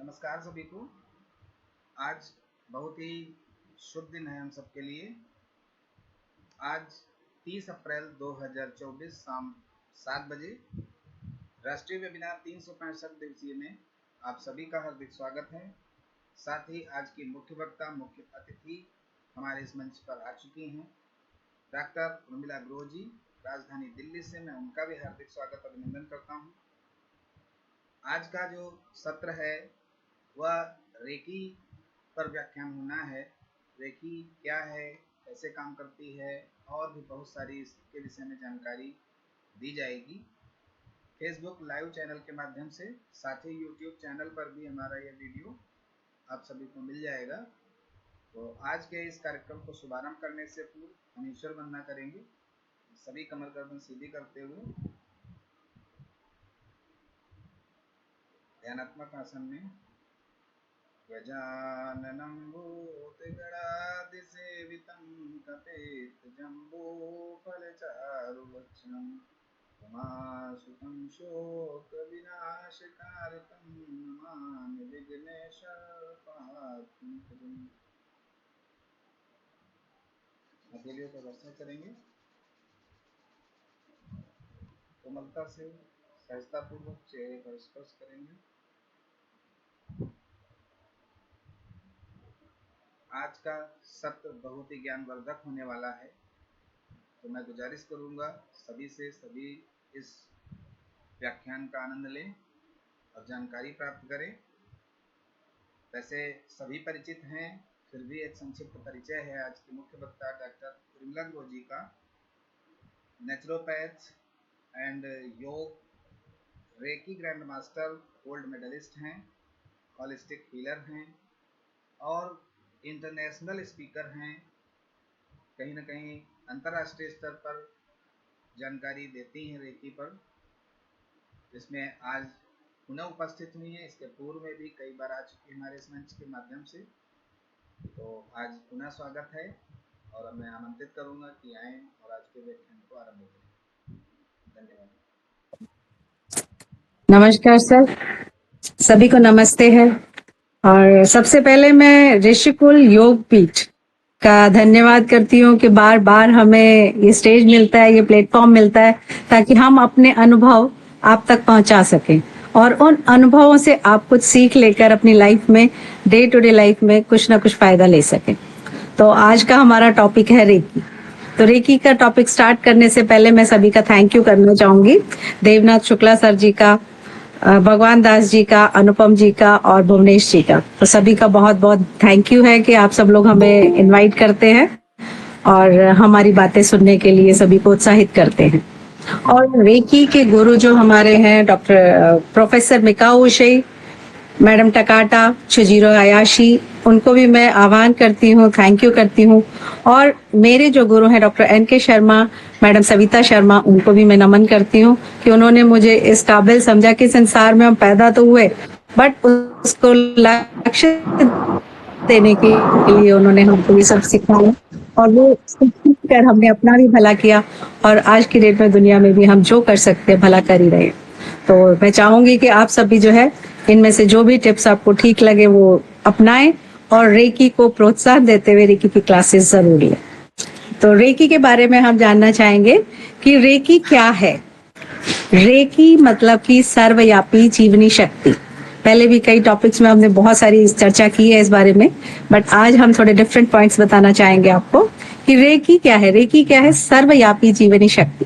नमस्कार सभी को। आज बहुत ही शुभ दिन है हम सबके लिए। आज 30 अप्रैल 2024 शाम 7 बजे राष्ट्रीय वेबिनार 365 दिवसीय में आप सभी का हार्दिक स्वागत है। साथ ही आज की मुख्य वक्ता, मुख्य अतिथि हमारे इस मंच पर आ चुकी हैं, डॉक्टर उर्मिला अग्रवाल जी, राजधानी दिल्ली से। मैं उनका भी हार्दिक स्वागत अभिनंदन करता हूं। आज का जो सत्र है वह रेकी पर व्याख्यान होना है। रेकी क्या है, कैसे काम करती है, और भी बहुत सारी इसके विषय में जानकारी दी जाएगी फेसबुक लाइव चैनल के माध्यम से। साथ ही यूट्यूब चैनल पर भी हमारा यह वीडियो आप सभी को मिल जाएगा। तो आज के इस कार्यक्रम को शुभारंभ करने से पूर्व हम ईश्वर वंदना करेंगे। सभी कमर गर्दन सीधी करते हुए ध्यानात्मक आसन में गजाननं भूतगणाधिसेवितं कपित्थजम्बूफलचारुभक्षणं उमासुतं शोकविनाशकारकं नमामि विघ्नेश्वरपात्रं। हथेलियों पर दर्शन करेंगे। कोमलता से सहजतापूर्वक चेहरे पर स्पर्श करेंगे। आज का सत्र बहुत ही ज्ञानवर्धक होने वाला है, तो मैं गुजारिश करूंगा सभी से सभी इस व्याख्यान का आनंद लें और जानकारी प्राप्त करें। वैसे सभी परिचित हैं, फिर भी एक संक्षिप्त परिचय है आज की मुख्य वक्ता डॉक्टर उर्मिला अग्रवाल जी का। Naturopath and yoga reiki grand master, gold medalist हैं, होलिस्टिक हीलर हैं और इंटरनेशनल स्पीकर हैं। कहीं ना कहीं अंतर्राष्ट्रीय स्तर पर जानकारी देती हैं रेकी पर, जिसमें आज पुनः उपस्थित हुई हैं। इसके पूर्व में भी कई बार आ चुकी हमारे इस मंच के माध्यम से। तो आज पुनः स्वागत है और मैं आमंत्रित करूंगा कि आएं और आज के व्याख्यान को आरंभ करें। धन्यवाद। नमस्कार सर, सभी को नमस्ते है। और सबसे पहले मैं ऋषिकुल योग पीठ का धन्यवाद करती हूँ कि बार बार हमें ये स्टेज मिलता है, ये प्लेटफॉर्म मिलता है, ताकि हम अपने अनुभव आप तक पहुंचा सकें और उन अनुभवों से आप कुछ सीख लेकर अपनी लाइफ में, डे टू डे लाइफ में कुछ ना कुछ फायदा ले सकें। तो आज का हमारा टॉपिक है रेकी। तो रेकी का टॉपिक स्टार्ट करने से पहले मैं सभी का थैंक यू करना चाहूंगी। देवनाथ शुक्ला सर जी का, भगवान दास जी का, अनुपम जी का और भुवनेश जी का। तो सभी का बहुत बहुत थैंक यू है कि आप सब लोग हमें इनवाइट करते हैं और हमारी बातें सुनने के लिए सभी को उत्साहित करते हैं। और रेकी के गुरु जो हमारे हैं doctor professor Mikao Usui, madam Takata, Chujiro Hayashi, उनको भी मैं आह्वान करती हूँ, थैंक यू करती हूँ। और मेरे जो गुरु हैं doctor NK. Sharma, madam Savita Sharma, उनको भी मैं नमन करती हूँ कि उन्होंने मुझे इस काबिल समझा कि संसार में हम पैदा तो हुए, बट उसको लक्ष्य देने के लिए उन्होंने हमको ये सब सिखाया और वो सीख कर हमने अपना भी भला किया। और आज की डेट में दुनिया में भी हम जो कर सकते हैं भला कर ही रहे। तो मैं चाहूंगी कि आप सब भी जो है इनमें से जो भी टिप्स आपको ठीक लगे वो अपनाएं और रेकी को प्रोत्साहन देते हुए रेकी की क्लासेस जरूर लें। तो रेकी के बारे में हम जानना चाहेंगे कि रेकी क्या है। रेकी मतलब कि सर्वव्यापी जीवनी शक्ति। पहले भी कई टॉपिक्स में हमने बहुत सारी चर्चा की है इस बारे में, बट आज हम थोड़े डिफरेंट पॉइंट्स बताना चाहेंगे आपको कि रेकी क्या है। रेकी क्या है? सर्वव्यापी जीवनी शक्ति।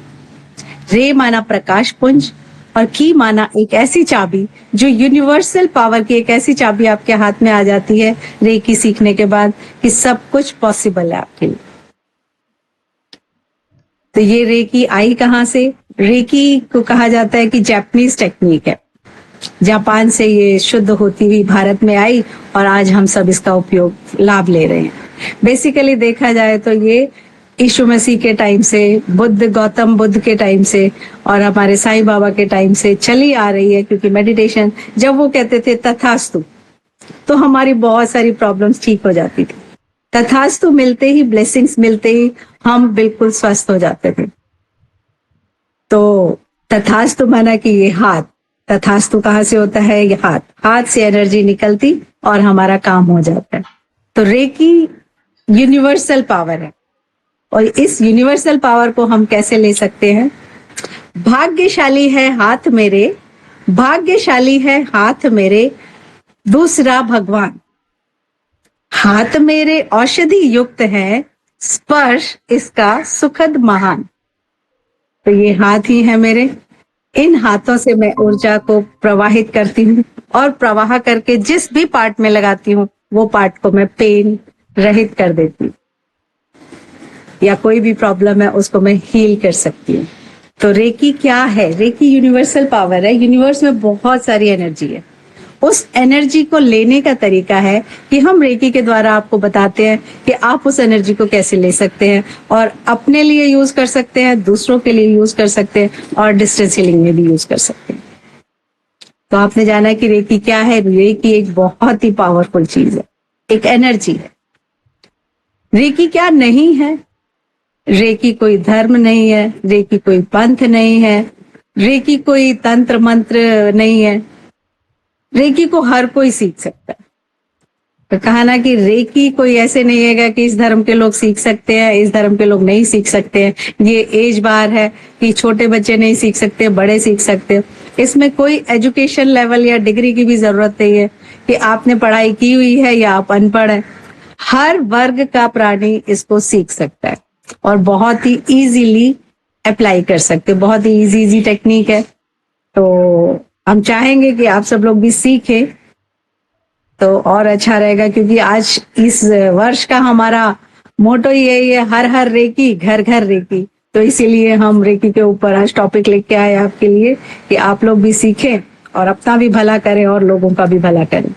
रे माना प्रकाश पुंज और की माना एक ऐसी चाबी जो यूनिवर्सल पावर की एक ऐसी चाबी आपके हाथ में आ जाती है रेकी सीखने के बाद कि सब कुछ पॉसिबल है आपके लिए। तो ये रेकी आई कहाँ से? रेकी को कहा जाता है कि जापानीज टेक्निक है। जापान से ये शुद्ध होती हुई भारत में आई और आज हम सब इसका उपयोग, लाभ ले रहे हैं। बेसिकली देखा जाए तो ये यीशु मसीह के टाइम से, गौतम बुद्ध के टाइम से और हमारे साईं बाबा के टाइम से चली आ रही है, क्योंकि मेडिटेशन जब वो कहते थे तथास्तु, तो हमारी बहुत सारी प्रॉब्लम्स ठीक हो जाती थी। तथास्तु मिलते ही, ब्लेसिंग्स मिलते ही हम बिल्कुल स्वस्थ हो जाते थे। तो तथास्तु माना कि ये हाथ, तथास्तु कहाँ से होता है? ये हाथ, हाथ से एनर्जी निकलती और हमारा काम हो जाता है। तो रेकी यूनिवर्सल पावर है, और इस यूनिवर्सल पावर को हम कैसे ले सकते हैं? भाग्यशाली है हाथ मेरे, भाग्यशाली है हाथ मेरे, दूसरा भगवान। हाथ मेरे औषधि युक्त है, स्पर्श इसका सुखद महान। तो ये हाथ ही है मेरे, इन हाथों से मैं ऊर्जा को प्रवाहित करती हूँ, और प्रवाह करके जिस भी पार्ट में लगाती हूँ वो पार्ट को मैं पेन रहित कर देती हूँ, या कोई भी प्रॉब्लम है उसको मैं हील कर सकती हूँ। तो रेकी क्या है? रेकी यूनिवर्सल पावर है। यूनिवर्स में बहुत सारी एनर्जी है। उस एनर्जी को लेने का तरीका है कि हम रेकी के द्वारा आपको बताते हैं कि आप उस एनर्जी को कैसे ले सकते हैं, और अपने लिए यूज कर सकते हैं, दूसरों के लिए यूज कर सकते हैं, और डिस्टेंस हीलिंग में भी यूज कर सकते हैं। तो आपने जाना कि रेकी क्या है? रेकी एक बहुत ही पावरफुल चीज है, एक एनर्जी है। रेकी क्या नहीं है? रेकी कोई धर्म नहीं है, रेकी कोई पंथ नहीं है, रेकी कोई तंत्र मंत्र नहीं है। रेकी को हर कोई सीख सकता है। तो कहा ना कि रेकी कोई ऐसे नहीं है कि इस धर्म के लोग सीख सकते हैं, इस धर्म के लोग नहीं सीख सकते हैं। ये एज बार है कि छोटे बच्चे नहीं सीख सकते, बड़े सीख सकते हैं। इसमें कोई एजुकेशन लेवल या डिग्री की भी जरूरत नहीं है कि आपने पढ़ाई की हुई है या आप अनपढ़ हैं। हर वर्ग का प्राणी इसको सीख सकता है और बहुत ही इजीली अप्लाई कर सकते हैं। बहुत ही इजी टेक्निक है। तो हम चाहेंगे कि आप सब लोग भी सीखें तो और अच्छा रहेगा, क्योंकि आज इस वर्ष का हमारा मोटो यही है, हर हर रेकी घर घर रेकी। तो इसीलिए हम रेकी के ऊपर आज टॉपिक लेके आए आपके लिए कि आप लोग भी सीखें और अपना भी भला करें और लोगों का भी भला करें।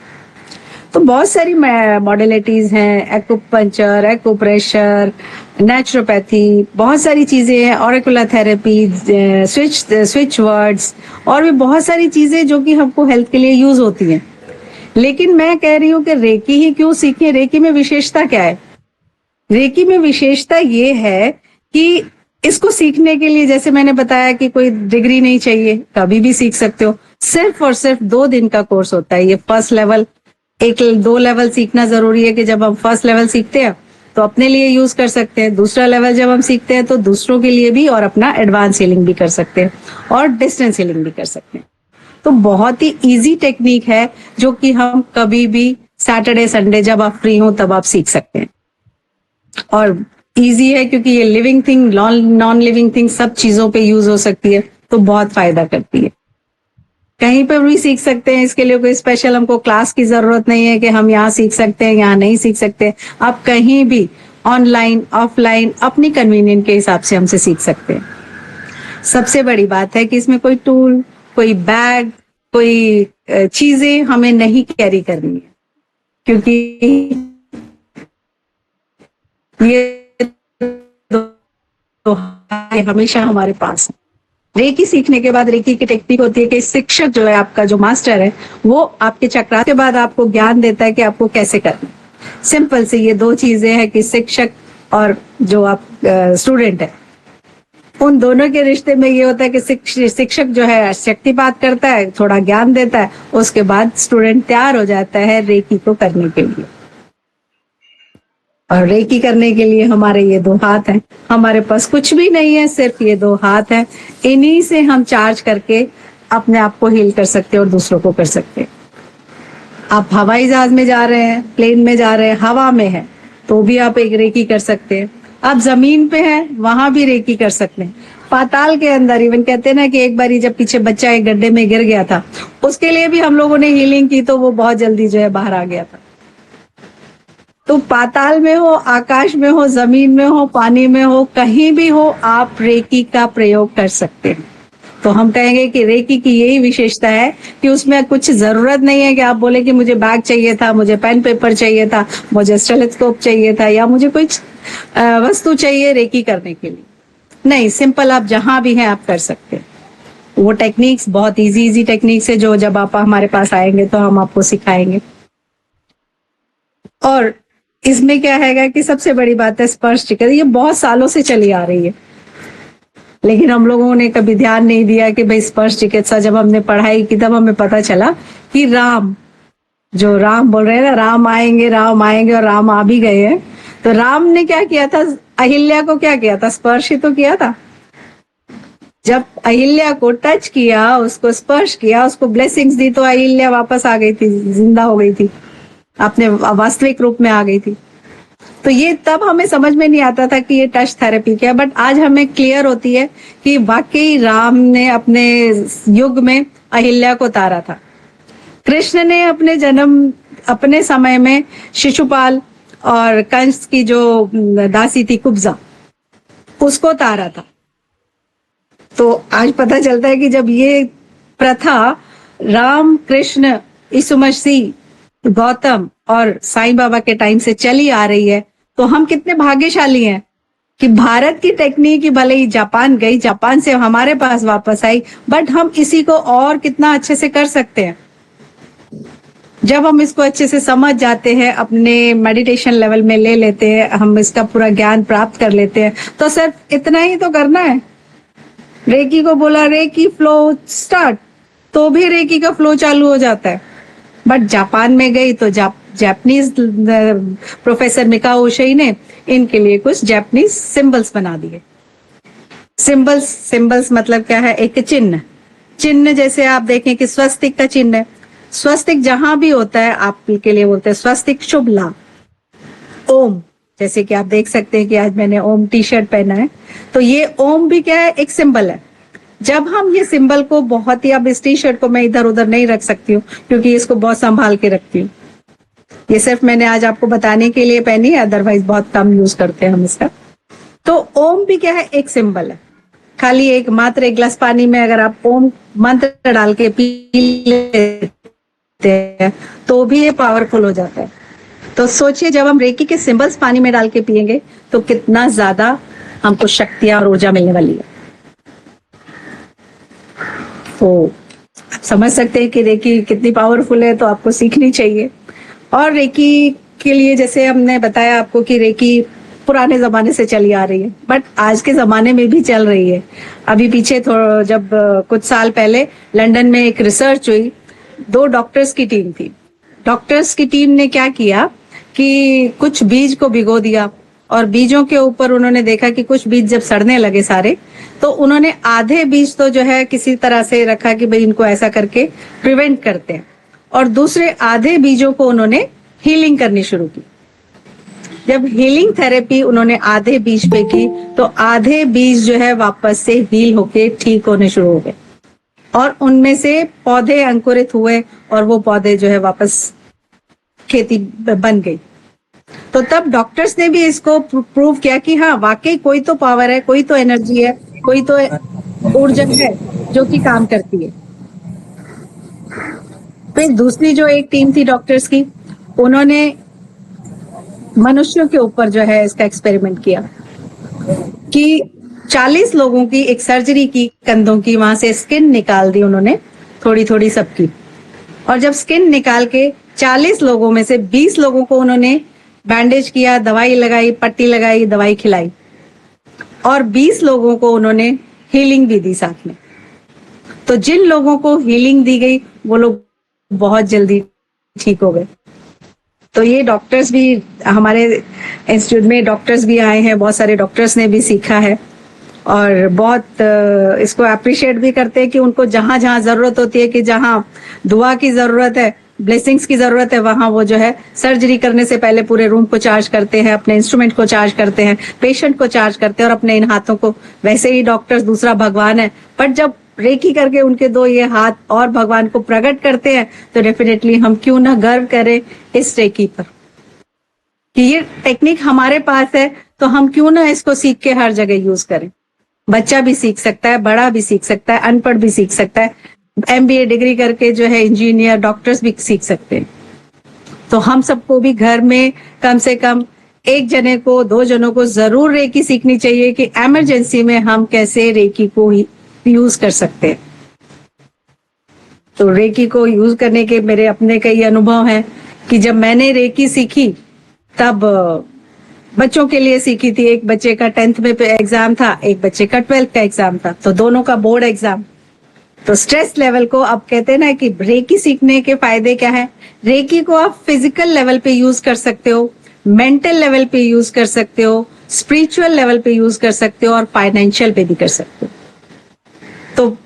तो बहुत सारी मॉडलिटीज हैं, एक्यूपंक्चर, एक्यूप्रेशर, नेचुरोपैथी, बहुत सारी चीजें हैं, ऑरिकुलर थेरेपी, स्विच वर्ड्स, और भी बहुत सारी चीजें जो कि हमको हेल्थ के लिए यूज होती हैं। लेकिन मैं कह रही हूँ कि रेकी ही क्यों सीखें? रेकी में विशेषता क्या है? रेकी में विशेषता ये है कि इसको सीखने के लिए, जैसे मैंने बताया कि कोई डिग्री नहीं चाहिए, कभी भी सीख सकते हो। सिर्फ और सिर्फ 2 दिन का कोर्स होता है। ये फर्स्ट लेवल, 2 लेवल सीखना जरूरी है कि जब हम फर्स्ट लेवल सीखते हैं तो अपने लिए यूज कर सकते हैं, दूसरा लेवल जब हम सीखते हैं तो दूसरों के लिए भी, और अपना एडवांस हीलिंग भी कर सकते हैं और डिस्टेंस हीलिंग भी कर सकते हैं। तो बहुत ही इजी टेक्निक है जो कि हम कभी भी सैटरडे संडे जब आप फ्री हो तब आप सीख सकते हैं। और इजी है क्योंकि ये living thing, non living thing सब चीजों पे यूज हो सकती है, तो बहुत फायदा करती है। कहीं पर भी सीख सकते हैं, इसके लिए कोई स्पेशल हमको क्लास की जरूरत नहीं है कि हम यहाँ सीख सकते हैं यहाँ नहीं सीख सकते। आप कहीं भी ऑनलाइन ऑफलाइन अपनी कन्वीनियंट के हिसाब से हमसे सीख सकते हैं। सबसे बड़ी बात है कि इसमें कोई टूल, कोई बैग, कोई चीजें हमें नहीं कैरी करनी है, क्योंकि ये तो हमेशा हमारे पास है। रेकी सीखने के बाद रेकी की टेक्निक होती है कि शिक्षक जो है, आपका जो मास्टर है, वो आपके चक्रा के बाद आपको ज्ञान देता है कि आपको कैसे करना है। सिंपल से ये 2 चीजें हैं कि शिक्षक और जो आप स्टूडेंट है, उन दोनों के रिश्ते में ये होता है कि शिक्षक जो है शक्तिपात करता है, थोड़ा ज्ञान देता है, उसके बाद स्टूडेंट तैयार हो जाता है रेकी को करने के लिए। और रेकी करने के लिए हमारे ये 2 हाथ हैं। हमारे पास कुछ भी नहीं है, सिर्फ ये 2 हाथ हैं। इन्हीं से हम चार्ज करके अपने आप को हील कर सकते हैं और दूसरों को कर सकते हैं। आप हवाई जहाज में जा रहे हैं, प्लेन में जा रहे हैं, हवा में है तो भी आप एक रेकी कर सकते हैं। आप जमीन पे हैं, वहां भी रेकी कर सकते हैं। पाताल के अंदर, इवन कहते हैं ना कि एक बारी जब पीछे बच्चा एक गड्ढे में गिर गया था, उसके लिए भी हम लोगों ने हीलिंग की तो वो बहुत जल्दी जो है बाहर आ गया था। तो पाताल में हो, आकाश में हो, जमीन में हो, पानी में हो, कहीं भी हो, आप रेकी का प्रयोग कर सकते हैं। तो हम कहेंगे कि रेकी की यही विशेषता है कि उसमें कुछ जरूरत नहीं है कि आप बोले कि मुझे बैग चाहिए था, मुझे पेन पेपर चाहिए था, मुझे स्टेथोस्कोप चाहिए था, या मुझे कोई वस्तु चाहिए रेकी करने के लिए। नहीं, सिंपल आप जहां भी हैं आप कर सकते हैं। वो टेक्निक्स बहुत इजी टेक्निक्स है जो जब आप हमारे पास आएंगे तो हम आपको सिखाएंगे। और इसमें क्या है कि सबसे बड़ी बात है स्पर्श चिकित्सा। ये बहुत सालों से चली आ रही है। लेकिन हम लोगों ने कभी ध्यान नहीं दिया कि भाई स्पर्श चिकित्सा जब हमने पढ़ाई की तब हमें पता चला कि राम, जो राम बोल रहे हैं ना, राम आएंगे और राम आ भी गए हैं। तो राम ने क्या किया था, अहिल्या को क्या किया था, स्पर्श ही तो किया था। जब अहिल्या को टच किया, उसको स्पर्श किया, उसको ब्लेसिंग्स दी, तो अहिल्या वापस आ गई थी, जिंदा हो गई थी, अपने वास्तविक रूप में आ गई थी। तो ये तब हमें समझ में नहीं आता था कि ये टच थेरेपी क्या है, बट आज हमें क्लियर होती है कि वाकई राम ने अपने युग में अहिल्या को तारा था। कृष्ण ने अपने समय में शिशुपाल और कंस की जो दासी थी कुब्जा, उसको तारा था। तो आज पता चलता है कि जब ये प्रथा राम, कृष्ण, यीशु मसीह, गौतम और साईं बाबा के टाइम से चली आ रही है, तो हम कितने भाग्यशाली हैं कि भारत की टेक्निक भले ही जापान गई, जापान से हमारे पास वापस आई, बट हम इसी को और कितना अच्छे से कर सकते हैं जब हम इसको अच्छे से समझ जाते हैं, अपने मेडिटेशन लेवल में ले लेते हैं, हम इसका पूरा ज्ञान प्राप्त कर लेते हैं। तो सिर्फ इतना ही तो करना है। रेकी को बोला रेकी फ्लो स्टार्ट, तो भी रेकी का फ्लो चालू हो जाता है। बट जापान में गई तो जापानीज प्रोफेसर मिकाओ उशई ने इनके लिए कुछ जापानीज सिंबल्स बना दिए। सिंबल्स मतलब क्या है, एक चिन्ह जैसे आप देखें कि स्वस्तिक का चिन्ह है, स्वस्तिक जहां भी होता है आपके लिए बोलते हैं स्वस्तिक शुभ लाभ। ओम, जैसे कि आप देख सकते हैं कि आज मैंने ओम टी शर्ट पहना है, तो ये ओम भी क्या है, एक सिंबल है। जब हम ये सिंबल को बहुत ही, अब इस टी शर्ट को मैं इधर उधर नहीं रख सकती हूँ क्योंकि इसको बहुत संभाल के रखती हूँ, ये सिर्फ मैंने आज आपको बताने के लिए पहनी है, अदरवाइज बहुत कम यूज करते हैं हम इसका। तो ओम भी क्या है, एक सिंबल है। खाली एक मात्र एक गिलास पानी में अगर आप ओम मंत्र डाल के पी लेते हैं तो भी ये पावरफुल हो जाता है। तो सोचिए जब हम रेकी के सिंबल्स पानी में डाल के पिएंगे तो कितना ज्यादा हमको शक्तियां और ऊर्जा मिलने वाली है। तो आप समझ सकते हैं कि रेकी कितनी पावरफुल है, तो आपको सीखनी चाहिए। और रेकी के लिए जैसे हमने बताया आपको कि रेकी पुराने जमाने से चली आ रही है, बट आज के जमाने में भी चल रही है। अभी पीछे जब कुछ साल पहले लंदन में एक रिसर्च हुई, 2 डॉक्टर्स की टीम थी। डॉक्टर्स की टीम ने क्या किया कि कुछ बीज को भिगो दिया और बीजों के ऊपर उन्होंने देखा कि कुछ बीज जब सड़ने लगे सारे, तो उन्होंने आधे बीज तो जो है किसी तरह से रखा कि भाई इनको ऐसा करके प्रिवेंट करते हैं, और दूसरे आधे बीजों को उन्होंने हीलिंग करनी शुरू की। जब हीलिंग थेरेपी उन्होंने आधे बीज पे की तो आधे बीज जो है वापस से हील होके ठीक होने शुरू हो गए और उनमें से पौधे अंकुरित हुए और वो पौधे जो है वापस खेती बन गई। तो तब डॉक्टर्स ने भी इसको प्रूव किया कि हाँ वाकई कोई तो पावर है, कोई तो एनर्जी है, कोई तो ऊर्जा है जो कि काम करती है। फिर दूसरी जो एक टीम थी डॉक्टर्स की, उन्होंने मनुष्यों के ऊपर जो है इसका एक्सपेरिमेंट किया कि 40 लोगों की एक सर्जरी की, कंधों की, वहां से स्किन निकाल दी उन्होंने थोड़ी थोड़ी सबकी, और जब स्किन निकाल के 40 लोगों में से 20 लोगों को उन्होंने बैंडेज किया, दवाई लगाई, पट्टी लगाई, दवाई खिलाई, और 20 लोगों को उन्होंने हीलिंग भी दी साथ में। तो जिन लोगों को हीलिंग दी गई वो लोग बहुत जल्दी ठीक हो गए। तो ये डॉक्टर्स भी, हमारे इंस्टीट्यूट में डॉक्टर्स भी आए हैं, बहुत सारे डॉक्टर्स ने भी सीखा है और बहुत इसको अप्रिशिएट भी करते हैं कि उनको जहां जहां जरूरत होती है, कि जहां दुआ की जरूरत है, ब्लेसिंग्स की जरूरत है, वहां वो जो है सर्जरी करने से पहले पूरे रूम को चार्ज करते हैं, अपने इंस्ट्रूमेंट को चार्ज करते हैं, पेशेंट को चार्ज करते हैं और अपने इन हाथों को, वैसे ही डॉक्टर्स दूसरा भगवान है, बट जब रेकी करके उनके 2 ये हाथ और भगवान को प्रकट करते हैं तो डेफिनेटली हम क्यों ना गर्व करें इस रेकी पर कि ये टेक्निक हमारे पास है, तो हम क्यों ना इसको सीख के हर जगह यूज करें। बच्चा भी सीख सकता है, बड़ा भी सीख सकता है, अनपढ़ भी सीख सकता है, MBA डिग्री करके जो है इंजीनियर, डॉक्टर्स भी सीख सकते हैं। तो हम सबको भी घर में कम से कम 1 जने को, 2 जनों को जरूर रेकी सीखनी चाहिए कि इमरजेंसी में हम कैसे रेकी को यूज कर सकते हैं। तो रेकी को यूज करने के मेरे अपने कई अनुभव हैं कि जब मैंने रेकी सीखी तब बच्चों के लिए सीखी थी। एक बच्चे का 10th में एग्जाम था, एक बच्चे का 12th का एग्जाम था, तो दोनों का बोर्ड एग्जाम। तो स्ट्रेस लेवल को आप कहते हैं ना कि रेकी सीखने के फायदे क्या है। रेकी को आप फिजिकल लेवल पे यूज कर सकते हो, मेंटल लेवल पे यूज कर सकते हो, स्पिरिचुअल लेवल पे यूज कर सकते हो और फाइनेंशियल पे भी कर सकते हो। तो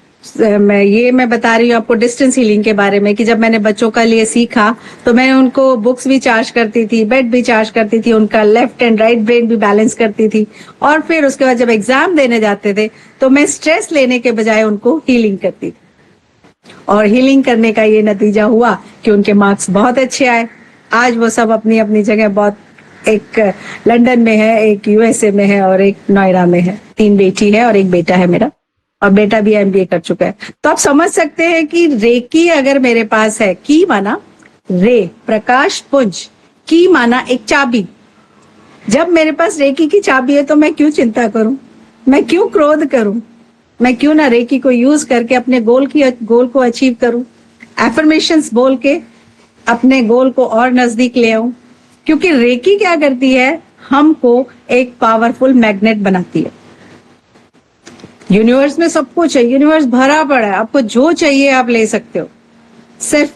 मैं बता रही हूँ आपको डिस्टेंस हीलिंग के बारे में कि जब मैंने बच्चों का लिए सीखा तो मैं उनको बुक्स भी चार्ज करती थी, बेड भी चार्ज करती थी, उनका लेफ्ट एंड राइट ब्रेन भी बैलेंस करती थी। और फिर उसके बाद जब एग्जाम देने जाते थे तो मैं स्ट्रेस लेने के बजाय उनको हीलिंग करती थी, और हीलिंग करने का ये नतीजा हुआ कि उनके मार्क्स बहुत अच्छे आए। आज वो सब अपनी अपनी जगह बहुत, एक लंदन में है, एक यूएसए में है और एक नोएडा में है। 3 बेटी है और एक बेटा है मेरा, और बेटा भी एमबीए कर चुका है। तो आप समझ सकते हैं कि रेकी अगर मेरे पास है, की माना रे प्रकाश पुंज, की माना एक चाबी। जब मेरे पास रेकी की चाबी है तो मैं क्यों चिंता करूं, मैं क्यों क्रोध करूं, मैं क्यों ना रेकी को यूज करके अपने गोल को अचीव करूं, एफर्मेशंस बोल के अपने गोल को और नजदीक ले आऊं। क्योंकि रेकी क्या करती है, हमको एक पावरफुल मैग्नेट बनाती है। यूनिवर्स में सब कुछ है, यूनिवर्स भरा पड़ा है, आपको जो चाहिए आप ले सकते हो, सिर्फ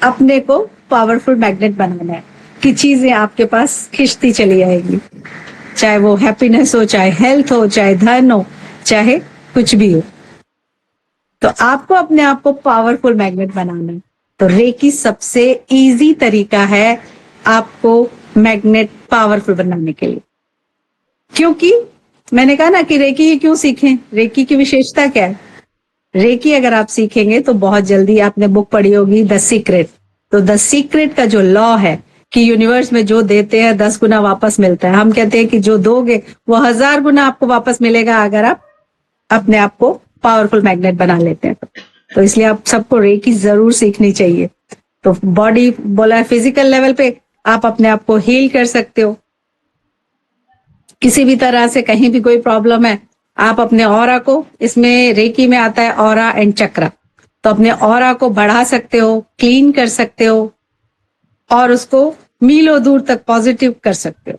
अपने को पावरफुल मैग्नेट बनाना है कि चीजें आपके पास खिंचती चली आएगी, चाहे वो हैप्पीनेस हो, चाहे हेल्थ हो, चाहे धन हो, चाहे कुछ भी हो। तो आपको अपने आप को पावरफुल मैग्नेट बनाना है। तो रेकी सबसे इजी तरीका है आपको मैग्नेट पावरफुल बनाने के लिए। क्योंकि मैंने कहा ना कि रेकी क्यों सीखें, रेकी की विशेषता क्या है। रेकी अगर आप सीखेंगे तो बहुत जल्दी, आपने बुक पढ़ी होगी द सीक्रेट, तो द सीक्रेट का जो लॉ है कि यूनिवर्स में जो देते हैं 10 गुना वापस मिलता है। हम कहते हैं कि जो दोगे वो 1000 गुना आपको वापस मिलेगा अगर आप अपने आप को पावरफुल मैग्नेट बना लेते हैं। तो इसलिए आप सबको रेकी जरूर सीखनी चाहिए। तो बॉडी बोला है, फिजिकल लेवल पे आप अपने आप को हील कर सकते हो। किसी भी तरह से कहीं भी कोई प्रॉब्लम है, आप अपने ऑरा को, इसमें रेकी में आता है ऑरा एंड चक्रा, तो अपने ऑरा को बढ़ा सकते हो, क्लीन कर सकते हो और उसको मीलों दूर तक पॉजिटिव कर सकते हो।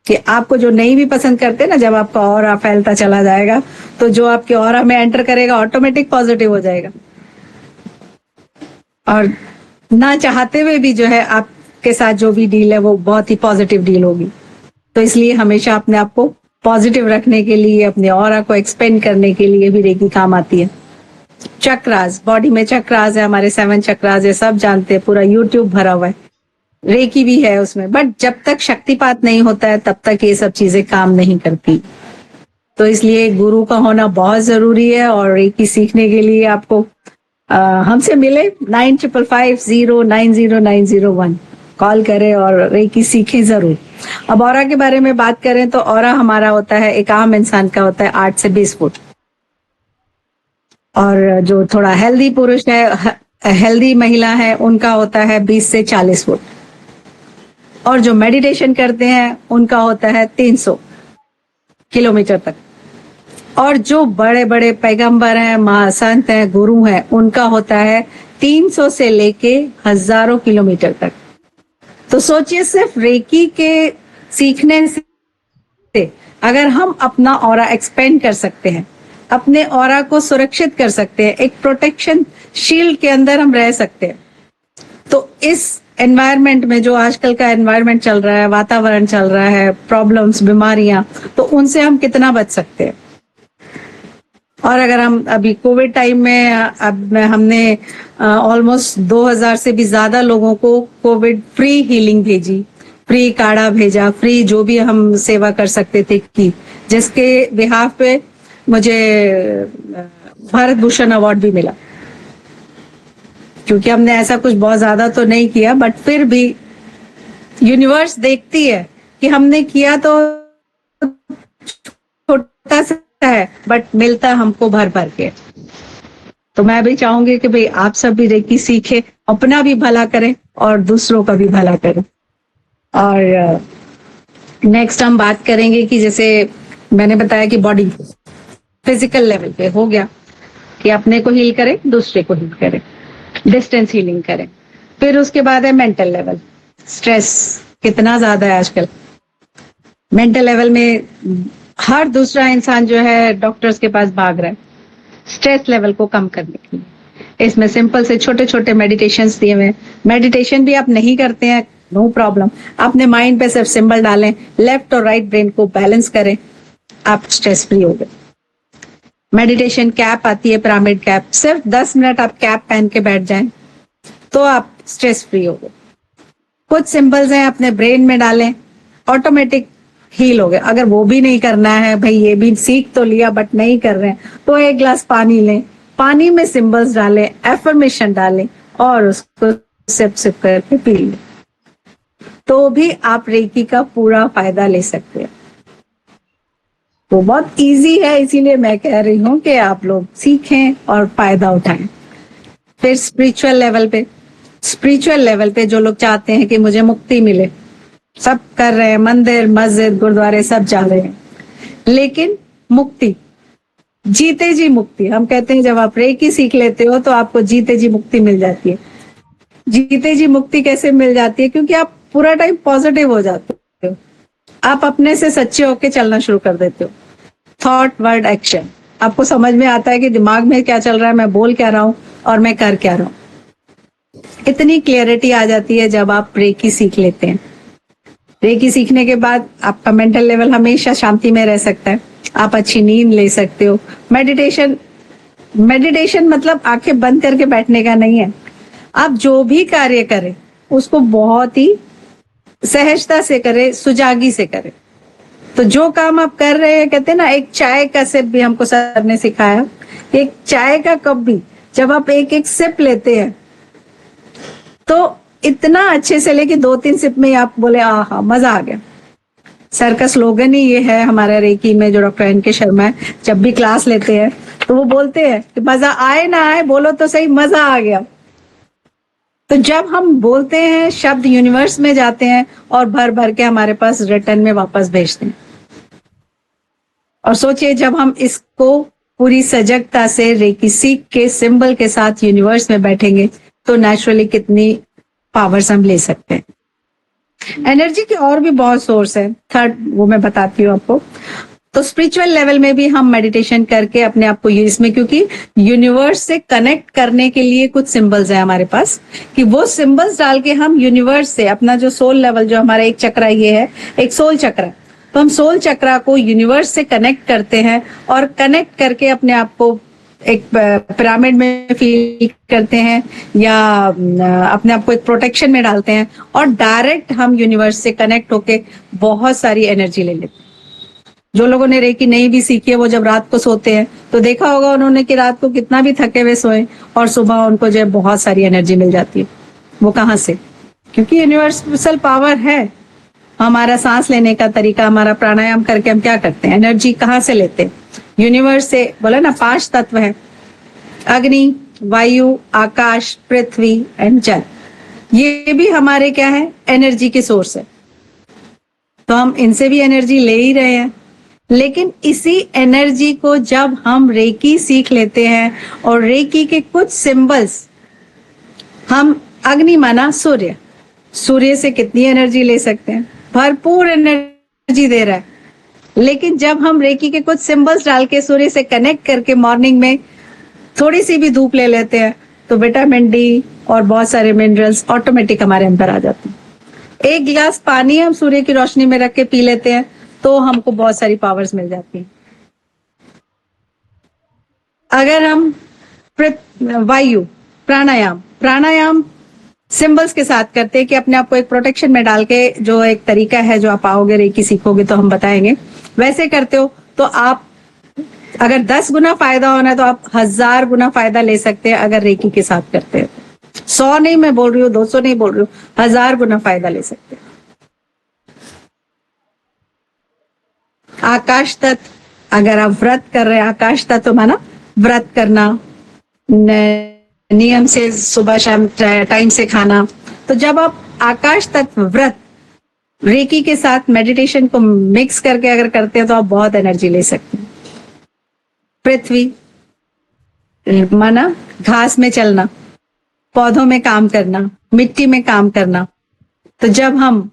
कि आपको जो नहीं भी पसंद करते ना, जब आपका ऑरा फैलता चला जाएगा तो जो आपके ऑरा में एंटर करेगा ऑटोमेटिक पॉजिटिव हो जाएगा, और ना चाहते हुए भी जो है आपके साथ जो भी डील है वो बहुत ही पॉजिटिव डील होगी। तो इसलिए हमेशा अपने आप को पॉजिटिव रखने के लिए, अपने ऑरा को एक्सपेंड करने के लिए भी रेकी काम आती है। चक्रास, बॉडी में चक्रास है, हमारे 7 चक्रास है, सब जानते हैं, पूरा यूट्यूब भरा हुआ है, रेकी भी है उसमें। बट जब तक शक्तिपात नहीं होता है तब तक ये सब चीजें काम नहीं करती। तो इसलिए गुरु का होना बहुत जरूरी है। और रेकी सीखने के लिए आपको हमसे मिले 9555090901 कॉल करें और रेकी सीखें जरूर। अब ऑरा के बारे में बात करें तो ऑरा हमारा होता है, एक आम इंसान का होता है 8 से 20 फुट, और जो थोड़ा हेल्दी पुरुष है, हेल्दी महिला है, उनका होता है 20 से 40 फुट, और जो मेडिटेशन करते हैं उनका होता है 300 किलोमीटर तक, और जो बड़े बड़े पैगंबर हैं, महासंत हैं, गुरु हैं, उनका होता है 300 से लेके हजारों किलोमीटर तक। तो सोचिए, सिर्फ रेकी के सीखने से अगर हम अपना ऑरा एक्सपेंड कर सकते हैं, अपने ऑरा को सुरक्षित कर सकते हैं, एक प्रोटेक्शन शील्ड के अंदर हम रह सकते हैं। तो इस एनवायरनमेंट में, जो आजकल का एनवायरनमेंट चल रहा है, वातावरण चल रहा है, प्रॉब्लम्स, बीमारियां, तो उनसे हम कितना बच सकते हैं। और अगर हम अभी कोविड टाइम में, अब हमने ऑलमोस्ट 2000 से भी ज्यादा लोगों को कोविड फ्री हीलिंग भेजी, फ्री काढ़ा भेजा, फ्री जो भी हम सेवा कर सकते थे की, जिसके बिहाफ पे मुझे भारत भूषण अवार्ड भी मिला। क्योंकि हमने ऐसा कुछ बहुत ज्यादा तो नहीं किया, बट फिर भी यूनिवर्स देखती है कि हमने किया तो छोटा सा है, बट मिलता हमको भर भर के। तो मैं भी चाहूंगी कि भाई आप सब भी रेकी सीखे, अपना भी भला करें और दूसरों का भी भला करें। और नेक्स्ट हम बात करेंगे कि जैसे मैंने बताया कि बॉडी फिजिकल लेवल पे हो गया कि अपने को हील करें, दूसरे को हील करें, डिस्टेंस हीलिंग करें। फिर उसके बाद है मेंटल लेवल। स्ट्रेस कितना ज्यादा है आजकल, मेंटल लेवल में हर दूसरा इंसान जो है डॉक्टर्स के पास भाग रहा है स्ट्रेस लेवल को कम करने के लिए। इसमें सिंपल से छोटे छोटे मेडिटेशंस दिए हुए हैं। मेडिटेशन भी आप नहीं करते हैं, नो प्रॉब्लम, अपने माइंड पे सिर्फ सिंबल डालें, लेफ्ट और राइट ब्रेन को बैलेंस करें, आप स्ट्रेस फ्री हो गए। मेडिटेशन कैप आती है, पिरामिड कैप, सिर्फ 10 मिनट आप कैप पहन के बैठ जाएं तो आप स्ट्रेस फ्री हो गए। कुछ सिंबल्स हैं अपने ब्रेन में डालें, ऑटोमेटिक हील हो गए। अगर वो भी नहीं करना है, भाई ये भी सीख तो लिया बट नहीं कर रहे हैं, तो एक ग्लास पानी लें, पानी में सिंबल्स डालें, एफर्मेशन डालें और उसको सिप सिप करके पी लें, तो भी आप रेकी का पूरा फायदा ले सकते हैं। वो बहुत इजी है, इसीलिए मैं कह रही हूँ कि आप लोग सीखें और फायदा उठाएं। फिर स्पिरिचुअल लेवल पे जो लोग चाहते हैं कि मुझे मुक्ति मिले, सब कर रहे हैं, मंदिर मस्जिद गुरुद्वारे सब जा रहे हैं, लेकिन मुक्ति, जीते जी मुक्ति, हम कहते हैं जब आप रेकी सीख लेते हो तो आपको जीते जी मुक्ति मिल जाती है। जीते जी मुक्ति कैसे मिल जाती है? क्योंकि आप पूरा टाइम पॉजिटिव हो जाते हो, आप अपने से सच्चे होके चलना शुरू कर देते हो। थॉट वर्ड एक्शन, आपको समझ में आता है कि दिमाग में क्या चल रहा है, मैं बोल क्या रहा हूं और मैं कर क्या रहा हूं। इतनी क्लियरिटी आ जाती है जब आप रेकी सीख लेते हैं। रेकी सीखने के बाद आपका मेंटल लेवल हमेशा शांति में रह सकता है, आप अच्छी नींद ले सकते हो। मेडिटेशन मतलब आंखें बंद करके बैठने का नहीं है, आप जो भी कार्य करें उसको बहुत ही सहजता से करें, सुजागी से करें। तो जो काम आप कर रहे हैं, कहते हैं ना, एक चाय का सिप भी हमको सर ने सिखाया, एक चाय का कप भी जब आप एक एक सिप लेते हैं तो इतना अच्छे से लेके 2-3 सिप में आप बोले आहा मजा आ गया। सर का स्लोगन ही ये है हमारा रेकी में, जो डॉक्टर एन.के. शर्मा है, जब भी क्लास लेते हैं तो वो बोलते हैं कि मजा आए ना आए, बोलो तो सही मजा आ गया। तो जब हम बोलते हैं शब्द यूनिवर्स में जाते हैं और भर भर के हमारे पास रिटर्न में वापस भेजते हैं। और सोचिए जब हम इसको पूरी सजगता से रेकी सीख के सिंबल के साथ यूनिवर्स में बैठेंगे तो नेचुरली कितनी पावर्स हम ले सकते हैं। एनर्जी के और भी बहुत सोर्स है, थर्ड वो मैं बताती हूँ आपको। तो स्पिरिचुअल लेवल में भी हम मेडिटेशन करके अपने आप को इसमें, क्योंकि यूनिवर्स से कनेक्ट करने के लिए कुछ सिंबल्स है हमारे पास, कि वो सिंबल्स डाल के हम यूनिवर्स से अपना जो सोल लेवल, जो हमारा एक चक्रा ये है, एक सोल चक्रा, तो हम सोल चक्रा को यूनिवर्स से कनेक्ट करते हैं और कनेक्ट करके अपने आप को एक पिरामिड में फील करते हैं या अपने आप को एक प्रोटेक्शन में डालते हैं और डायरेक्ट हम यूनिवर्स से कनेक्ट होके बहुत सारी एनर्जी ले लेते हैं। जो लोगों ने रेकी नहीं भी सीखी है, वो जब रात को सोते हैं तो देखा होगा उन्होंने कि रात को कितना भी थके हुए सोए और सुबह उनको जो बहुत सारी एनर्जी मिल जाती है। वो कहाँ से? क्योंकि यूनिवर्सल पावर है। हमारा सांस लेने का तरीका, हमारा प्राणायाम करके हम क्या करते हैं, एनर्जी कहाँ से लेते हैं? यूनिवर्स से। बोला ना 5 तत्व है, अग्नि, वायु, आकाश, पृथ्वी एंड जल। ये भी हमारे क्या है, एनर्जी के सोर्स है। तो हम इनसे भी एनर्जी ले ही रहे हैं, लेकिन इसी एनर्जी को जब हम रेकी सीख लेते हैं और रेकी के कुछ सिंबल्स, हम अग्नि माना सूर्य, सूर्य से कितनी एनर्जी ले सकते हैं, भरपूर एनर्जी दे रहा है। लेकिन जब हम रेकी के कुछ सिंबल्स डाल के सूर्य से कनेक्ट करके मॉर्निंग में थोड़ी सी भी धूप ले लेते हैं तो विटामिन डी और बहुत सारे मिनरल्स ऑटोमेटिक हमारे अंदर आ जाते हैं। एक गिलास पानी हम सूर्य की रोशनी में रख के पी लेते हैं तो हमको बहुत सारी पावर्स मिल जाती हैं। अगर हम वायु प्राणायाम सिंबल्स के साथ करते हैं कि अपने आप को एक प्रोटेक्शन में डाल के, जो एक तरीका है जो आप आओगे रेकी सीखोगे तो हम बताएंगे, वैसे करते हो तो आप अगर 10 गुना फायदा होना है तो आप 1000 गुना फायदा ले सकते हैं अगर रेकी के साथ करते हैं। 100 नहीं मैं बोल रही हूँ, 200 नहीं बोल रही हूँ, 1000 गुना फायदा ले सकते हैं। आकाश तत्व, अगर आप व्रत कर रहे हैं, आकाश तत्व माना व्रत करना, नियम से सुबह शाम टाइम से खाना। तो जब आप आकाश तत्व व्रत रेकी के साथ मेडिटेशन को मिक्स करके अगर करते हैं तो आप बहुत एनर्जी ले सकते हैं। पृथ्वी माना घास में चलना, पौधों में काम करना, मिट्टी में काम करना। तो जब हम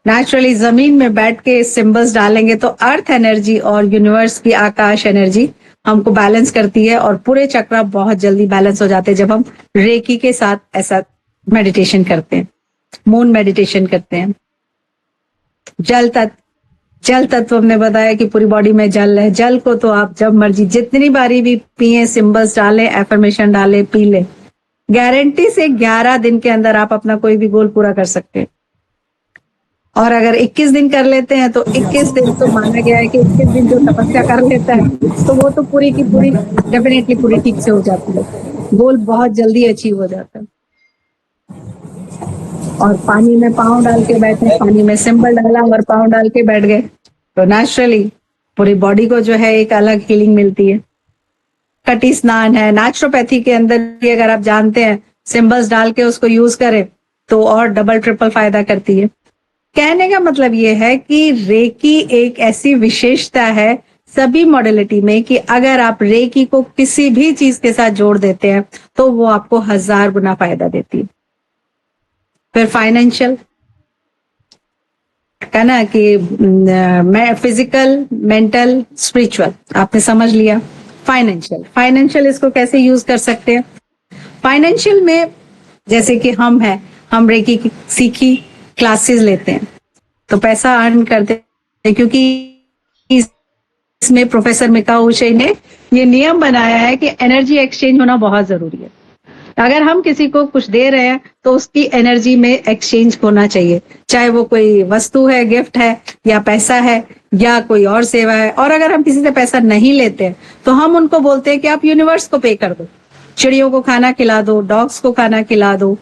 नेचुरली जमीन में बैठ के सिंबल्स डालेंगे तो अर्थ एनर्जी और यूनिवर्स की आकाश एनर्जी हमको बैलेंस करती है और पूरे चक्र बहुत जल्दी बैलेंस हो जाते हैं जब हम रेकी के साथ ऐसा मेडिटेशन करते हैं, मून मेडिटेशन करते हैं। जल तत्व हमने बताया कि पूरी बॉडी में जल है। जल को तो आप जब मर्जी जितनी बारी भी पिए, सिंबल्स डालें, एफर्मेशन डालें, पी लें, गारंटी से 11 दिन के अंदर आप अपना कोई भी गोल पूरा कर सकते हैं। और अगर 21 दिन कर लेते हैं तो 21 दिन तो माना गया है कि 21 दिन जो तपस्या कर लेता है तो वो तो पूरी की पूरी डेफिनेटली पूरी ठीक से हो जाती है, गोल बहुत जल्दी अचीव हो जाता है। और पानी में पाँव डाल के बैठे, पानी में सिंबल डाला और पाँव डाल के बैठ गए तो नेचुरली पूरी बॉडी को जो है एक अलग हीलिंग मिलती है। कटी स्नान है, नेचुरोपैथी के अंदर भी अगर आप जानते हैं सिंबल्स डाल के उसको यूज करें तो और डबल ट्रिपल फायदा करती है। कहने का मतलब ये है कि रेकी एक ऐसी विशेषता है सभी मॉडलिटी में कि अगर आप रेकी को किसी भी चीज के साथ जोड़ देते हैं तो वो आपको 1000 गुना फायदा देती है। फिर फाइनेंशियल है ना कि मैं फिजिकल, मेंटल, स्पिरिचुअल आपने समझ लिया। फाइनेंशियल इसको कैसे यूज कर सकते हैं? फाइनेंशियल में जैसे कि हम रेकी की सीखी क्लासेस लेते हैं तो पैसा अर्न करते हैं क्योंकि इसमें प्रोफेसर मिका उशे ने ये नियम बनाया है कि एनर्जी एक्सचेंज होना बहुत जरूरी है। अगर हम किसी को कुछ दे रहे हैं तो उसकी एनर्जी में एक्सचेंज होना चाहिए, चाहे वो कोई वस्तु है, गिफ्ट है, या पैसा है, या कोई और सेवा है। और अगर हम किसी से पैसा नहीं लेते हैं तो हम उनको बोलते हैं कि आप यूनिवर्स को पे कर दो, चिड़ियों को खाना खिला दो, डॉग्स को खाना खिला दो,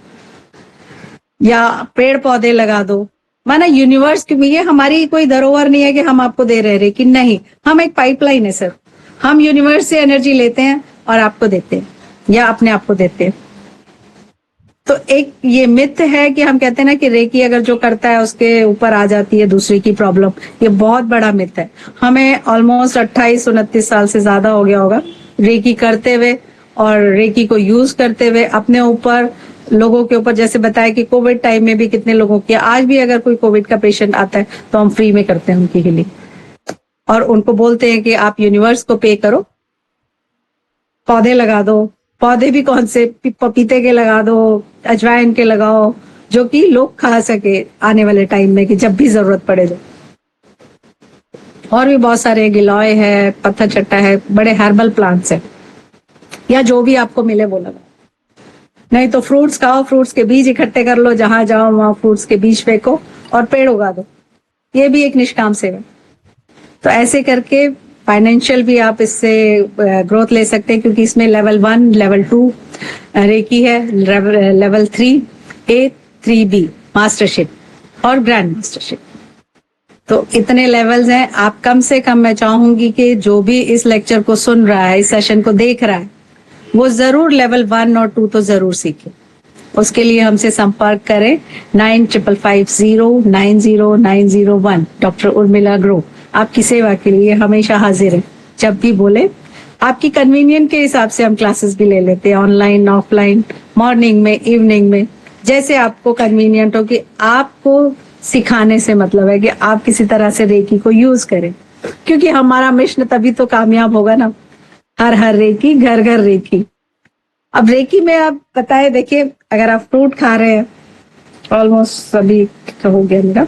या पेड़ पौधे लगा दो। माना यूनिवर्स की ये हमारी कोई धरोहर नहीं है कि हम आपको दे रहे कि नहीं, हम एक पाइपलाइन है सर। हम यूनिवर्स से एनर्जी लेते हैं और आपको देते हैं या अपने आप को देते हैं। तो एक ये मिथ है कि हम कहते हैं ना कि रेकी अगर जो करता है उसके ऊपर आ जाती है दूसरे की प्रॉब्लम, ये बहुत बड़ा मिथ है। हमें ऑलमोस्ट 28-29 साल से ज्यादा हो गया होगा रेकी करते हुए और रेकी को यूज करते हुए अपने ऊपर, लोगों के ऊपर। जैसे बताया कि कोविड टाइम में भी कितने लोगों की, आज भी अगर कोई कोविड का पेशेंट आता है तो हम फ्री में करते हैं उनकी हीलिंग और उनको बोलते हैं कि आप यूनिवर्स को पे करो, पौधे लगा दो। पौधे भी कौन से? पपीते के लगा दो, अजवाइन के लगाओ, जो कि लोग खा सके आने वाले टाइम में कि जब भी जरूरत पड़े तो। और भी बहुत सारे, गिलॉय है, पत्थर चट्टा है, बड़े हर्बल प्लांट्स है, या जो भी आपको मिले वो लगाओ। नहीं तो फ्रूट्स खाओ, फ्रूट्स के बीज इकट्ठे कर लो, जहां जाओ वहां फ्रूट्स के बीज फेंको और पेड़ उगा दो। ये भी एक निष्काम सेवा। तो ऐसे करके फाइनेंशियल भी आप इससे ग्रोथ ले सकते हैं क्योंकि इसमें लेवल 1, लेवल 2 रेकी है, लेवल 3A, 3B मास्टरशिप और ग्रैंड मास्टरशिप। तो इतने लेवल्स हैं। आप कम से कम, मैं चाहूंगी कि जो भी इस लेक्चर को सुन रहा है, इस सेशन को देख रहा है, वो जरूर लेवल 1 और 2 तो जरूर सीखे। उसके लिए हमसे संपर्क करें 9550909001। डॉक्टर उर्मिला ग्रो आपकी सेवा के लिए हमेशा हाजिर है। जब भी बोले, आपकी कन्वीनियंट के हिसाब से हम क्लासेस भी ले लेते हैं, ऑनलाइन, ऑफलाइन, मॉर्निंग में, इवनिंग में, जैसे आपको कन्वीनियंट हो। कि आपको सिखाने से मतलब है कि आप किसी तरह से रेकी को यूज करें, क्योंकि हमारा मिशन तभी तो कामयाब होगा ना। हर हर रेकी, घर घर रेकी। अब रेकी में आप बताए, देखिए अगर आप फ्रूट खा रहे हैं, ऑलमोस्ट सभी हो गया मेरा,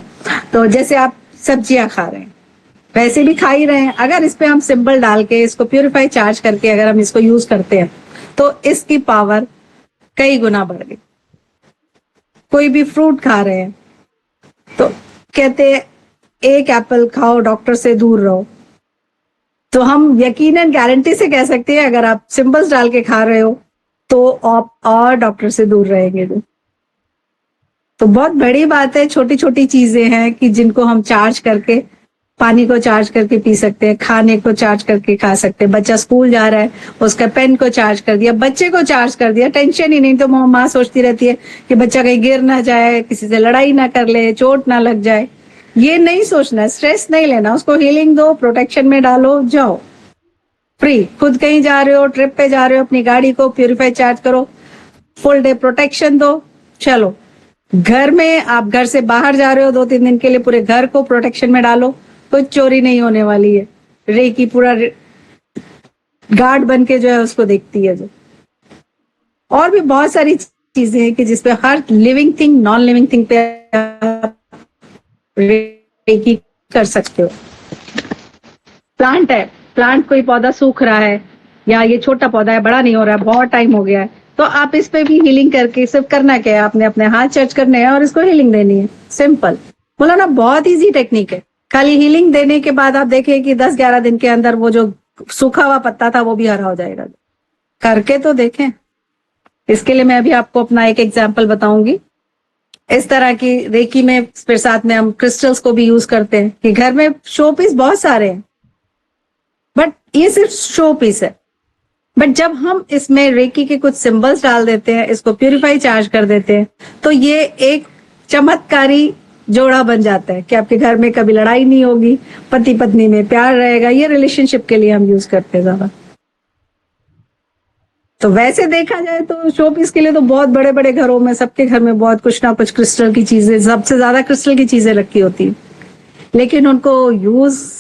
तो जैसे आप सब्जियां खा रहे हैं वैसे भी खा ही रहे हैं। अगर इस पे हम सिंबल डाल के, इसको प्यूरिफाई चार्ज करके अगर हम इसको यूज करते हैं तो इसकी पावर कई गुना बढ़ गई। कोई भी फ्रूट खा रहे हैं तो कहते हैं एक एप्पल खाओ, डॉक्टर से दूर रहो। तो हम यकीनन गारंटी से कह सकते हैं अगर आप सिंबल्स डाल के खा रहे हो तो आप और डॉक्टर से दूर रहेंगे। तो बहुत बड़ी बात है, छोटी छोटी चीजें हैं कि जिनको हम चार्ज करके, पानी को चार्ज करके पी सकते हैं, खाने को चार्ज करके खा सकते हैं। बच्चा स्कूल जा रहा है, उसका पेन को चार्ज कर दिया, बच्चे को चार्ज कर दिया, टेंशन ही नहीं। तो माँ सोचती रहती है कि बच्चा कहीं गिर ना जाए, किसी से लड़ाई ना कर ले, चोट ना लग जाए। ये नहीं सोचना, स्ट्रेस नहीं लेना, उसको हीलिंग दो, प्रोटेक्शन में डालो, जाओ फ्री। खुद कहीं जा रहे हो, ट्रिप पे जा रहे हो, अपनी गाड़ी को प्यूरिफाई चार्ज करो, फुल डे प्रोटेक्शन दो, चलो घर में आप घर से बाहर जा रहे हो 2-3 दिन के लिए, पूरे घर को प्रोटेक्शन में डालो, कुछ चोरी नहीं होने वाली है। रेकी पूरा गार्ड बन के जो है उसको देखती है। जो और भी बहुत सारी चीजें हैं कि जिसपे हर living thing, non living thing पे रेकी कर सकते हो। प्लांट है, प्लांट कोई पौधा सूख रहा है या ये छोटा पौधा है, बड़ा नहीं हो रहा है, बहुत टाइम हो गया है, तो आप इस पे भी हीलिंग करके, सिर्फ करना क्या है, आपने अपने हाथ टच करने हैं और इसको हीलिंग देनी है। सिंपल, बोला ना, बहुत इजी टेक्निक है। खाली हीलिंग देने के बाद आप देखें कि 10-11 दिन के अंदर वो जो सूखा हुआ पत्ता था वो भी हरा हो जाएगा। करके तो देखें। इसके लिए मैं अभी आपको अपना एक एग्जाम्पल बताऊंगी। इस तरह की रेकी में फिर साथ में हम क्रिस्टल्स को भी यूज करते हैं कि घर में शो पीस बहुत सारे हैं, बट ये सिर्फ शो पीस है। बट जब हम इसमें रेकी के कुछ सिंबल्स डाल देते हैं, इसको प्यूरिफाई चार्ज कर देते हैं, तो ये एक चमत्कारी जोड़ा बन जाता है कि आपके घर में कभी लड़ाई नहीं होगी, पति पत्नी में प्यार रहेगा। ये रिलेशनशिप के लिए हम यूज करते हैं ज्यादा। तो वैसे देखा जाए तो शो पीस के लिए तो बहुत बड़े बड़े घरों में, सबके घर में बहुत कुछ ना कुछ क्रिस्टल की चीजें, सबसे ज्यादा क्रिस्टल की चीजें रखी होती है। लेकिन उनको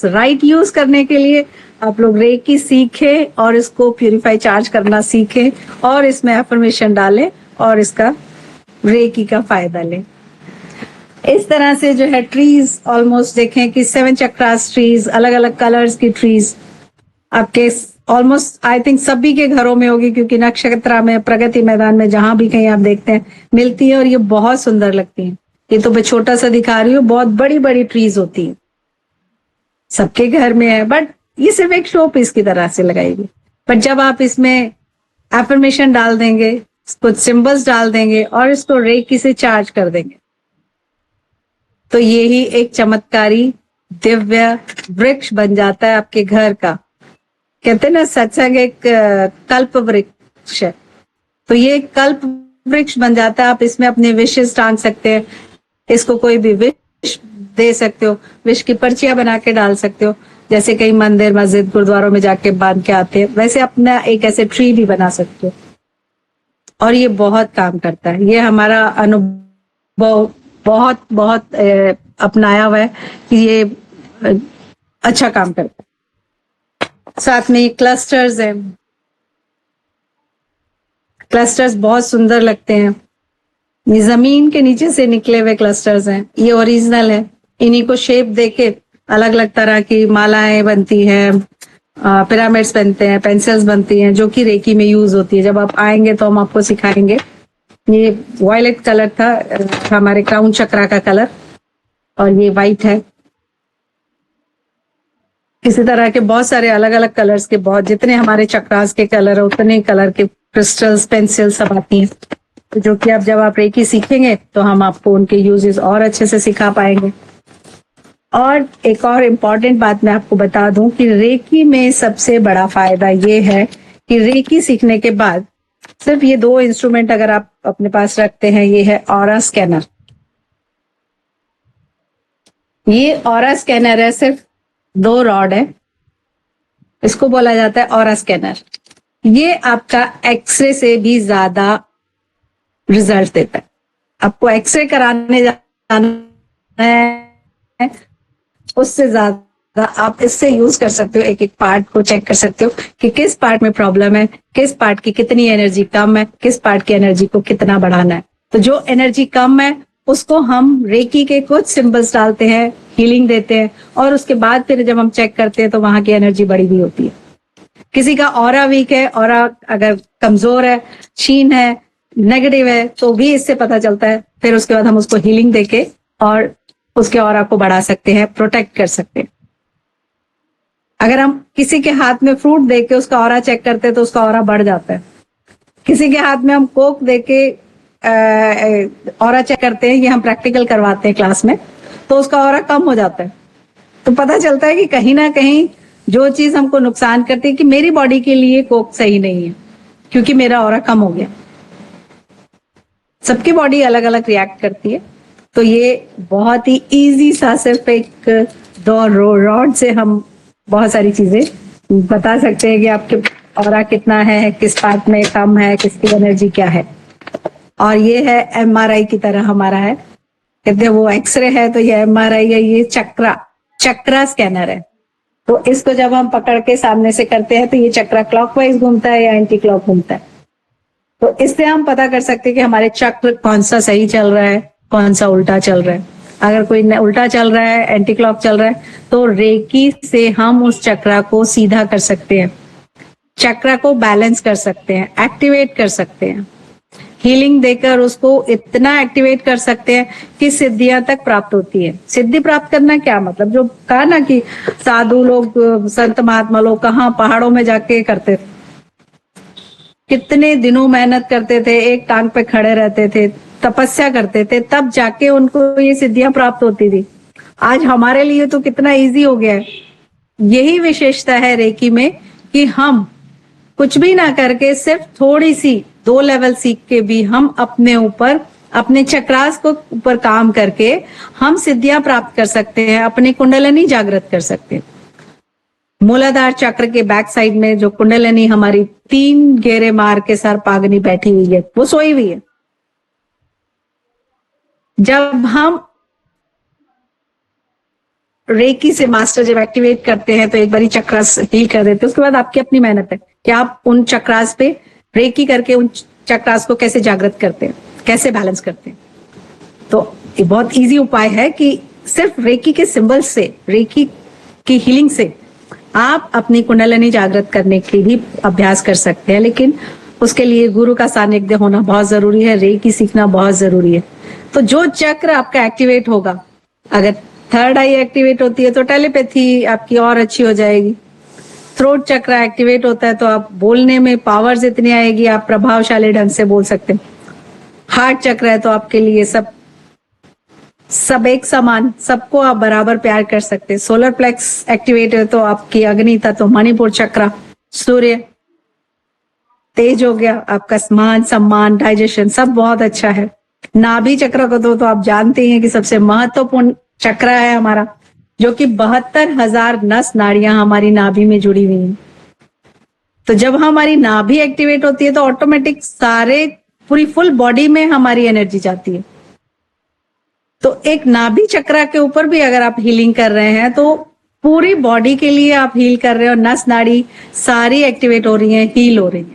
राइट यूज करने के लिए आप लोग रेकी सीखे और इसको प्यूरिफाई चार्ज करना सीखे और इसमें अफर्मेशन डालें और इसका रेकी का फायदा लें। इस तरह से जो है ट्रीज ऑलमोस्ट देखें कि 7 चक्रास ट्रीज, अलग अलग कलर्स की ट्रीज आपके ऑलमोस्ट आई थिंक सभी के घरों में होगी, क्योंकि नक्षत्रा में, प्रगति मैदान में, जहां भी कहीं आप देखते हैं मिलती है और ये बहुत सुंदर लगती है। ये तो मैं छोटा सा दिखा रही हूँ, बहुत बड़ी बड़ी ट्रीज होती है, सबके घर में है, बट ये सिर्फ एक शो पीस की तरह से लगाएगी। बट जब आप इसमें एफर्मेशन डाल देंगे, कुछ सिंबल्स डाल देंगे और इसको रेकी से चार्ज कर देंगे, तो ये ही एक चमत्कारी दिव्य वृक्ष बन जाता है आपके घर का। कहते हैं ना, सत्संग एक कल्प वृक्ष है, तो ये कल्प वृक्ष बन जाता है। आप इसमें अपने विशेष टांग सकते हैं, इसको कोई भी विश दे सकते हो, विश की पर्चियां बना के डाल सकते हो, जैसे कई मंदिर, मस्जिद, गुरुद्वारों में जाके बांध के आते हैं, वैसे अपना एक ऐसे ट्री भी बना सकते हो। और ये बहुत काम करता है। ये हमारा अनुभव बहुत बहुत अपनाया हुआ है कि ये अच्छा काम करता है। साथ में ये क्लस्टर्स हैं, क्लस्टर्स बहुत सुंदर लगते हैं। ये जमीन के नीचे से निकले हुए क्लस्टर्स हैं, ये ओरिजिनल है। इन्हीं को शेप देके अलग अलग तरह की मालाएं बनती हैं, पिरामिड्स बनते हैं, पेंसिल्स बनती हैं, जो कि रेकी में यूज होती है। जब आप आएंगे तो हम आपको सिखाएंगे। ये वायलेट कलर था हमारे क्राउन चक्रा का कलर, और ये वाइट है। इसी तरह के बहुत सारे अलग अलग कलर्स के, बहुत जितने हमारे चक्रास के कलर है उतने कलर के क्रिस्टल्स, पेंसिल सब आती हैं, तो जो कि अब जब आप रेकी सीखेंगे तो हम आपको उनके यूजेस और अच्छे से सिखा पाएंगे। और एक और इम्पॉर्टेंट बात मैं आपको बता दूं कि रेकी में सबसे बड़ा फायदा ये है कि रेकी सीखने के बाद सिर्फ ये 2 इंस्ट्रूमेंट अगर आप अपने पास रखते हैं, ये है ऑरा स्कैनर। ये ऑरा स्कैनर है, सिर्फ 2 रॉड है, इसको बोला जाता है ऑरा स्कैनर। ये आपका एक्सरे से भी ज्यादा रिजल्ट देता है। आपको एक्सरे कराने जाना है, उससे ज्यादा आप इससे यूज कर सकते हो। एक एक पार्ट को चेक कर सकते हो कि किस पार्ट में प्रॉब्लम है, किस पार्ट की कितनी एनर्जी कम है, किस पार्ट की एनर्जी को कितना बढ़ाना है। तो जो एनर्जी कम है उसको हम रेकी के कुछ सिंबल्स डालते हैं, हीलिंग देते हैं, और उसके बाद फिर जब हम चेक करते हैं तो वहां की एनर्जी बढ़ी हुई होती है। किसी का ऑरा वीक है, ऑरा अगर कमजोर है, क्षीण है, नेगेटिव है, तो भी इससे पता चलता है। फिर उसके बाद हम उसको हीलिंग देके और उसके ऑरा को बढ़ा सकते हैं, प्रोटेक्ट कर सकते हैं। अगर हम किसी के हाथ में फ्रूट देके उसका ऑरा चेक करते हैं तो उसका ऑरा बढ़ जाता है। किसी के हाथ में हम कोक देके ऑरा चेक करते हैं, ये हम प्रैक्टिकल करवाते हैं क्लास में, तो उसका ऑरा कम हो जाता है। तो पता चलता है कि कहीं ना कहीं जो चीज हमको नुकसान करती है, कि मेरी बॉडी के लिए कोक सही नहीं है क्योंकि मेरा ऑरा कम हो गया। सबकी बॉडी अलग अलग रिएक्ट करती है। तो ये बहुत ही इजी सा, सिर्फ एक 2 रॉड से हम बहुत सारी चीजें बता सकते हैं कि आपके ऑरा कितना है, किस पार्ट में कम है, किसकी एनर्जी क्या है। और ये है एमआरआई की तरह हमारा है, कहते हैं वो एक्सरे है तो ये एमआरआई है, ये चक्रा स्कैनर है। तो इसको जब हम पकड़ के सामने से करते हैं तो ये चक्रा क्लॉकवाइज घूमता है या एंटी क्लॉक घूमता है। तो इससे हम पता कर सकते हैं कि हमारे चक्र कौन सा सही चल रहा है, कौन सा उल्टा चल रहा है। अगर कोई उल्टा चल रहा है, एंटी क्लॉक चल रहा है, तो रेकी से हम उस चक्रा को सीधा कर सकते हैं, चक्रा को बैलेंस कर सकते हैं, एक्टिवेट कर सकते हैं, हीलिंग देकर उसको इतना एक्टिवेट कर सकते हैं कि सिद्धियां तक प्राप्त होती है। सिद्धि प्राप्त करना क्या मतलब, जो कहा ना कि साधु लोग, संत महात्मा लोग कहाँ पहाड़ों में जाके करते थे, कितने दिनों मेहनत करते थे, एक टांग पे खड़े रहते थे, तपस्या करते थे, तब जाके उनको ये सिद्धियां प्राप्त होती थी। आज हमारे लिए तो कितना इजी हो गया है। यही विशेषता है रेकी में कि हम कुछ भी ना करके सिर्फ थोड़ी सी 2 लेवल सीख के भी हम अपने ऊपर, अपने चक्रास को ऊपर काम करके हम सिद्धियां प्राप्त कर सकते हैं, अपनी कुंडलिनी जागृत कर सकते हैं। मूलाधार चक्र के बैक साइड में जो कुंडलिनी हमारी 3 घेरे मार के सर पागनी बैठी हुई है, वो सोई हुई है। जब हम रेकी से मास्टर जब एक्टिवेट करते हैं तो एक बारी चक्रास हील कर देते हैं। उसके बाद आपकी अपनी मेहनत है कि आप उन चक्रास पे रेकी करके उन चक्रास को कैसे जागृत करते हैं, कैसे बैलेंस करते हैं। तो ये बहुत इजी उपाय है कि सिर्फ रेकी के सिंबल से, रेकी की हीलिंग से आप अपनी कुंडलिनी जागृत करने के भी अभ्यास कर सकते हैं। लेकिन उसके लिए गुरु का सानिध्य होना बहुत जरूरी है, रेकी सीखना बहुत जरूरी है। तो जो चक्र आपका एक्टिवेट होगा, अगर थर्ड आई एक्टिवेट होती है तो टेलीपैथी आपकी और अच्छी हो जाएगी। थ्रोट चक्र एक्टिवेट होता है तो आप बोलने में पावर्स इतनी आएगी, आप प्रभावशाली ढंग से बोल सकते हैं। हार्ट चक्र है तो आपके लिए सब एक समान, सबको आप बराबर प्यार कर सकते हैं। सोलर प्लेक्स एक्टिवेट है तो आपकी अग्नि तत्व, मणिपुर चक्र, सूर्य तेज हो गया, आपका मान सम्मान, डाइजेशन सब बहुत अच्छा है। नाभि चक्र को तो आप जानते हैं कि सबसे महत्वपूर्ण चक्र है हमारा, जो कि 72,000 नस नाड़ियां हमारी नाभि में जुड़ी हुई हैं। तो जब हमारी नाभि एक्टिवेट होती है तो ऑटोमेटिक सारे पूरी फुल बॉडी में हमारी एनर्जी जाती है। तो एक नाभि चक्र के ऊपर भी अगर आप हीलिंग कर रहे हैं तो पूरी बॉडी के लिए आप हील कर रहे हो, नस नाड़ी सारी एक्टिवेट हो रही हैं, हील हो रही है।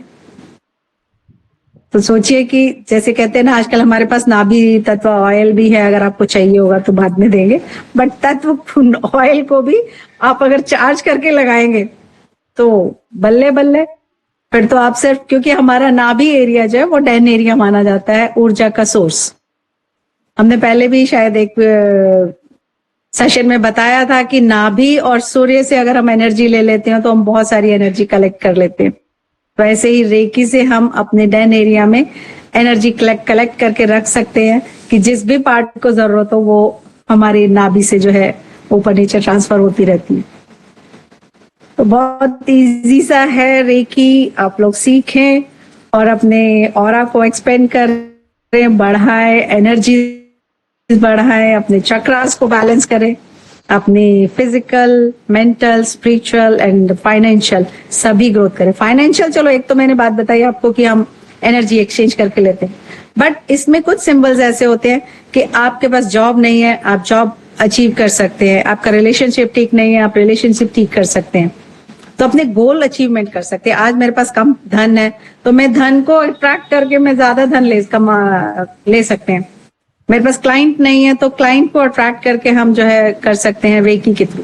तो सोचिए कि जैसे कहते हैं ना, आजकल हमारे पास नाभि तत्व ऑयल भी है, अगर आपको चाहिए होगा तो बाद में देंगे, बट तत्व ऑयल को भी आप अगर चार्ज करके लगाएंगे तो बल्ले बल्ले, फिर तो आप सिर्फ, क्योंकि हमारा नाभि एरिया जो है वो डैन एरिया माना जाता है, ऊर्जा का सोर्स। हमने पहले भी शायद एक सेशन में बताया था कि नाभि और सूर्य से अगर हम एनर्जी ले लेते हैं तो हम बहुत सारी एनर्जी कलेक्ट कर लेते हैं। वैसे ही रेकी से हम अपने डैन एरिया में एनर्जी कलेक्ट करके रख सकते हैं कि जिस भी पार्ट को जरूरत हो वो हमारी नाभि से जो है ऊपर नीचे ट्रांसफर होती रहती है। तो बहुत इजी सा है रेकी, आप लोग सीखें और अपने ऑरा को एक्सपेंड करें, बढ़ाएं, एनर्जी बढ़ाएं, अपने चक्रास को बैलेंस करें, अपनी physical, mental, spiritual and financial सभी ग्रोथ करें। फाइनेंशियल चलो एक तो मैंने बात बताई आपको कि हम एनर्जी एक्सचेंज करके लेते हैं, बट इसमें कुछ सिंबल्स ऐसे होते हैं कि आपके पास जॉब नहीं है, आप जॉब अचीव कर सकते हैं। आपका रिलेशनशिप ठीक नहीं है, आप रिलेशनशिप ठीक कर सकते हैं। तो अपने गोल अचीवमेंट कर सकते हैं। आज मेरे पास कम धन है तो मैं धन को अट्रैक्ट करके मैं ज्यादा धन ले सकते हैं। मेरे पास क्लाइंट नहीं है तो क्लाइंट को अट्रैक्ट करके हम जो है कर सकते हैं रेकी के थ्रू।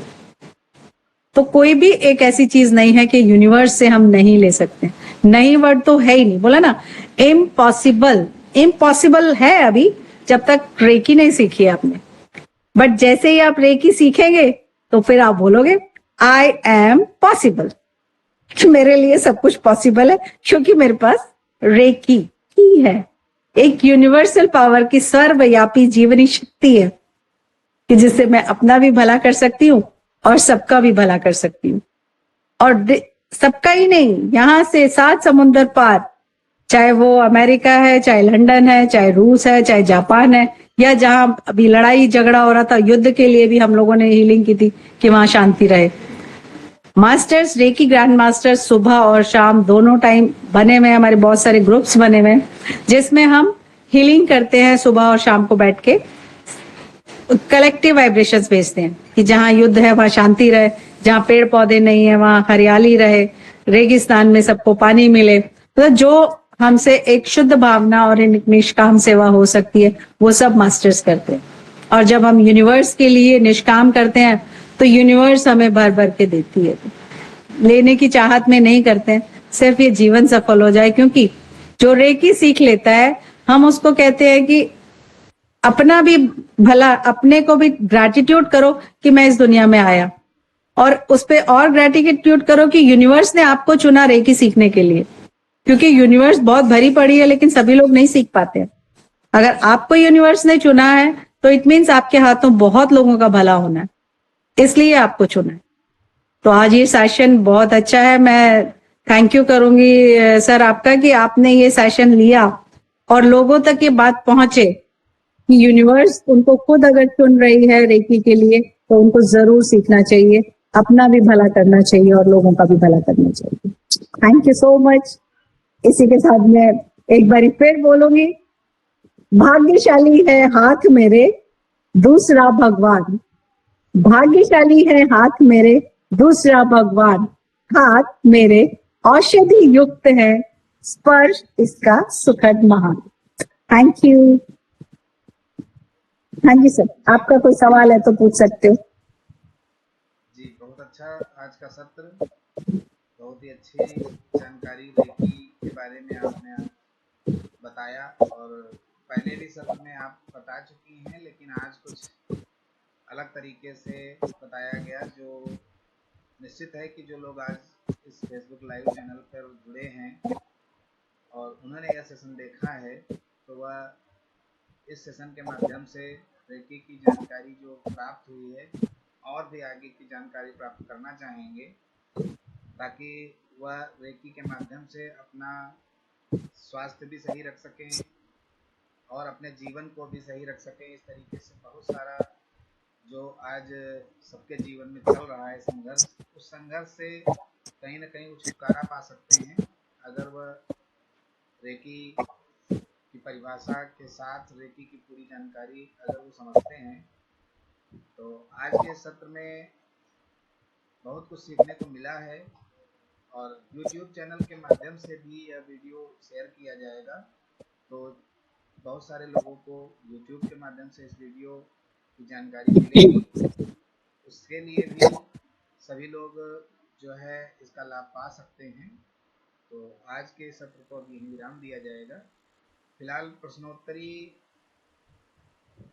तो कोई भी एक ऐसी चीज नहीं है कि यूनिवर्स से हम नहीं ले सकते। नहीं वर्ड तो है ही नहीं, बोला ना इम्पॉसिबल। इम्पॉसिबल है अभी जब तक रेकी नहीं सीखी है आपने, बट जैसे ही आप रेकी सीखेंगे तो फिर आप बोलोगे आई एम पॉसिबल, मेरे लिए सब कुछ पॉसिबल है क्योंकि मेरे पास रेकी ही है। एक यूनिवर्सल पावर की सर्वव्यापी जीवनी शक्ति है कि जिससे मैं अपना भी भला कर सकती हूँ और सबका भी भला कर सकती हूँ। और सबका ही नहीं, यहां से 7 समुंदर पार, चाहे वो अमेरिका है, चाहे लंदन है, चाहे रूस है, चाहे जापान है, या जहां अभी लड़ाई झगड़ा हो रहा था, युद्ध के लिए भी हम लोगों ने हीलिंग की थी कि वहां शांति रहे। मास्टर्स, रेकी ग्रैंड मास्टर्स सुबह और शाम दोनों टाइम बने हुए, हमारे बहुत सारे ग्रुप्स बने हुए जिसमें हम हीलिंग करते हैं सुबह और शाम को बैठ के, कलेक्टिव वाइब्रेशंस भेजते हैं कि जहाँ युद्ध है वहां शांति रहे, जहाँ पेड़ पौधे नहीं है वहां हरियाली रहे, रेगिस्तान में सबको पानी मिले। तो जो हमसे एक शुद्ध भावना और एक निष्काम सेवा हो सकती है वो सब मास्टर्स करते हैं। और जब हम यूनिवर्स के लिए निष्काम करते हैं तो यूनिवर्स हमें भर भर के देती है। लेने की चाहत में नहीं करते हैं, सिर्फ ये जीवन सफल हो जाए। क्योंकि जो रेकी सीख लेता है हम उसको कहते हैं कि अपना भी भला, अपने को भी ग्रैटिट्यूड करो कि मैं इस दुनिया में आया, और उस पे और ग्रैटिट्यूड करो कि यूनिवर्स ने आपको चुना रेकी सीखने के लिए। क्योंकि यूनिवर्स बहुत भरी पड़ी है लेकिन सभी लोग नहीं सीख पाते। अगर आपको यूनिवर्स ने चुना है तो इट मीन्स आपके हाथों बहुत लोगों का भला होना है, इसलिए आपको चुना है। तो आज ये सेशन बहुत अच्छा है। मैं थैंक यू करूंगी सर आपका कि आपने ये सेशन लिया और लोगों तक ये बात पहुंचे कि यूनिवर्स उनको खुद अगर चुन रही है रेकी के लिए तो उनको जरूर सीखना चाहिए, अपना भी भला करना चाहिए और लोगों का भी भला करना चाहिए। Thank you so much. इसी के साथ मैं एक बार फिर बोलूंगी, भाग्यशाली है हाथ मेरे दूसरा भगवान, भाग्यशाली है हाथ मेरे दूसरा भगवान, हाथ मेरे औषधि युक्त है, स्पर्श इसका सुखद महान। Thank you. हाँ जी सर, आपका कोई सवाल है तो पूछ सकते हो। जी, बहुत अच्छा आज का सत्र, बहुत ही अच्छी जानकारी रेकी के बारे में आपने बताया। और पहले भी सत्र में आप बता चुकी हैं, लेकिन आज कुछ अलग तरीके से बताया गया, जो निश्चित है कि जो लोग आज इस फेसबुक लाइव चैनल पर जुड़े हैं और उन्होंने यह सेशन देखा है तो वह इस सेशन के माध्यम से रेकी की जानकारी जो प्राप्त हुई है और भी आगे की जानकारी प्राप्त करना चाहेंगे, ताकि वह रेकी के माध्यम से अपना स्वास्थ्य भी सही रख सकें और अपने जीवन को भी सही रख सकें। इस तरीके से बहुत सारा जो आज सबके जीवन में चल रहा है संघर्ष, उस संघर्ष से कहीं ना कहीं वो छुटकारा पा सकते हैं अगर वह रेकी की परिभाषा के साथ रेकी की पूरी जानकारी अगर वो समझते हैं। तो आज के सत्र में बहुत कुछ सीखने को मिला है और YouTube चैनल के माध्यम से भी यह वीडियो शेयर किया जाएगा, तो बहुत सारे लोगों को YouTube के माध्यम से इस वीडियो की जानकारी मिलेगी। उसके लिए भी सभी लोग जो है इसका लाभ पा सकते हैं। तो आज के सत्र को अभी विराम दिया जाएगा। फिलहाल प्रश्नोत्तरी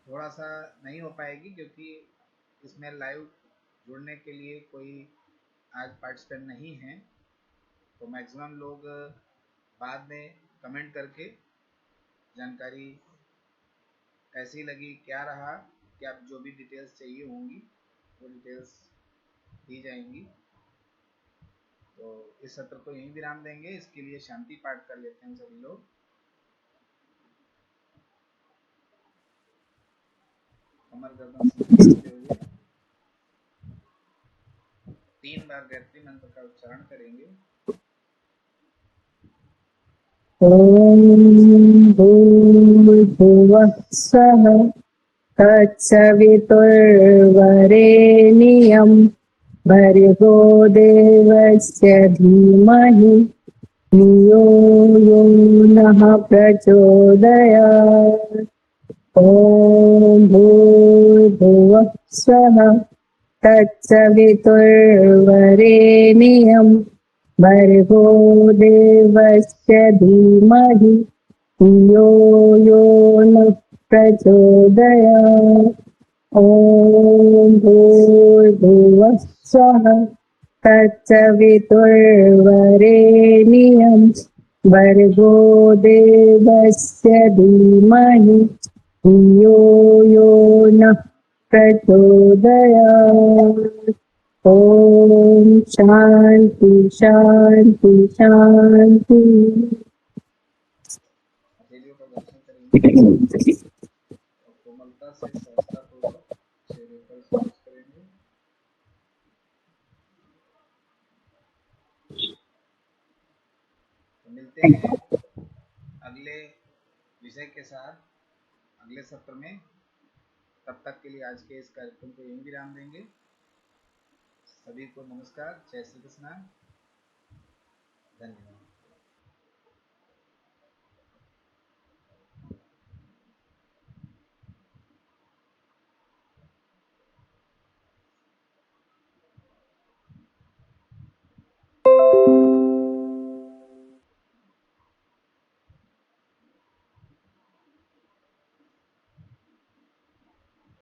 थोड़ा सा नहीं हो पाएगी क्योंकि इसमें लाइव जुड़ने के लिए कोई आज पार्टिसिपेंट नहीं है। तो मैक्सिमम लोग बाद में कमेंट करके जानकारी कैसी लगी, क्या रहा, क्या जो भी डिटेल्स चाहिए होंगी वो डिटेल्स दी जाएंगी। तो इस सत्र को यहीं विराम देंगे। इसके लिए शांति पाठ कर लेते हैं सभी लोग। कमर गर्दन सीधा करते हुए 3 बार गायत्री मंत्र का उच्चारण करेंगे। ओम भूर्भुवः स्वः तत्सवितुर्वरेण्यं भर्गो देवस्य धीमहि धियो यो नः प्रचोदयात्। ॐ भूर्भुवः स्वः तत्सवितुर्वरेण्यं भर्गो देवस्य धीमहि धियो यो नः प्रचोदयात्। ॐ भूर्भुवः स्वः तत्सवितुर्वरेण्यं भर्गो देवस्य धीमहि धियो यो नः प्रचोदयात्। ओम शांति शांति शांति। हथेलियों का दर्शन करेंगे और कोमलता से सहजतापूर्वक चेहरे पर स्पर्श करेंगे। तो मिलते हैं अगले विषय के साथ अगले सत्र में। तब तक के लिए आज के इस कार्यक्रम को यहीं विराम देंगे। सभी को नमस्कार, जय श्री कृष्ण, धन्यवाद।